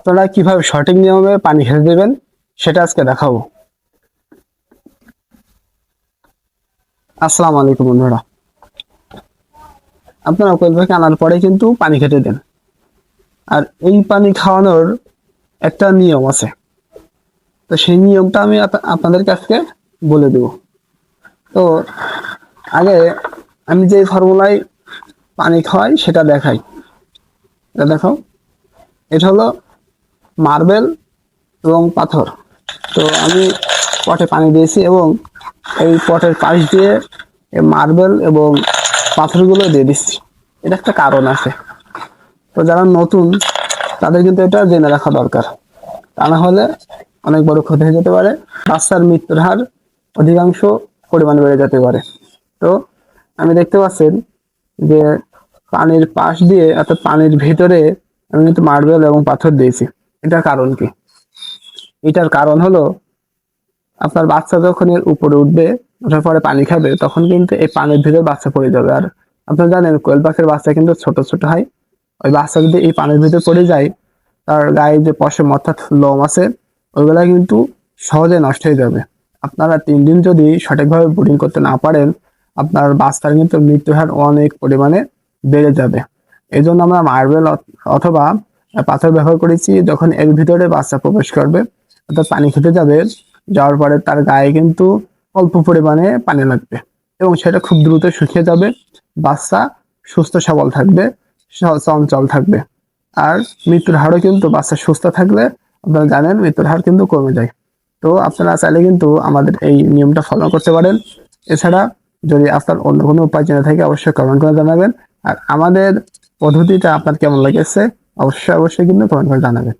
আপনারা কিভাবে সঠিক নিয়মে পানি খেতে দেবেন সেটা আজকে দেখাবো। আসসালামু আলাইকুম বন্ধুরা, আপনারা কোয়েল পাখি আনার পরে কিন্তু পানি খেতে দেন। আর এই পানি খাওয়ানোর একটা নিয়ম আছে, তো সেই নিয়মটা আমি আপনাদের কাছে বলে দেব। তো আগে আমি যে ফর্মুলায় পানি খাওয়াই সেটা দেখাই। এটা দেখাও, এটা হলো মার্বেল এবং পাথর। তো আমি পটে পানি দিয়েছি এবং এই পটের পাশ দিয়ে মার্বেল এবং পাথরগুলো দিয়ে দিচ্ছি। এটা একটা কারণ আছে, তো যারা নতুন তাদের কিন্তু এটা জেনে রাখা দরকার, তা না হলে অনেক বড় ক্ষতি হয়ে যেতে পারে। বাচ্চার মৃত্যুর হার অধিকাংশ পরিমাণে বেড়ে যেতে পারে। তো আমি দেখতে পাচ্ছেন যে পানির পাশ দিয়ে অর্থাৎ পানির ভিতরে আমি কিন্তু মার্বেল এবং পাথর দিয়েছি। এটার কারণ কি? এটার কারণ হলো আপনার বাচ্চা যখন এর উপরে উঠবে, ওঠার পরে পানি খাবে, তখন কিন্তু এই পানির ভিতরে বাচ্চা পড়ে যাবে। আর আপনারা জানেন কোয়েল পাখির বাচ্চা কিন্তু ছোট ছোট হয়। ওই বাচ্চা যদি এই পানির ভিতরে পড়ে যায়, তার গায়ে যে পশম অর্থাৎ লোম আছে ওইগুলা কিন্তু সহজে নষ্ট হয়ে যাবে। আপনারা 3 দিন যদি সঠিকভাবে ব্রুডিং করতে না পারেন, আপনার বাচ্চার কিন্তু মৃত্যুর হার অনেক পরিমাণে বেড়ে যাবে। এই জন্য আমরা মার্বেল অথবা পাথর ব্যবহার করেছি। যখন এর ভিতরে বাচ্চা প্রবেশ করবে অর্থাৎ পানি খেতে যাবে, যাওয়ার পরে তার গায়ে কিন্তু অল্প পরিমাণে পানি লাগবে এবং সেটা খুব দ্রুত শুকিয়ে যাবে। বাচ্চা সুস্থ সবল থাকবে, চঞ্চল থাকবে। আর মৃত্যুর হারও কিন্তু বাচ্চা সুস্থ থাকলে আপনারা জানেন মৃত্যুর হার কিন্তু কমে যায়। তো আপনারা চাইলে কিন্তু আমাদের এই নিয়মটা ফলো করতে পারেন। এছাড়া যদি আপনার অন্য কোনো উপায় জেনে থাকে অবশ্যই কমেন্ট করে জানাবেন। আর আমাদের পদ্ধতিটা আপনার কেমন লেগেছে অবশ্যই কিন্তু কমেন্ট করে জানাবেন।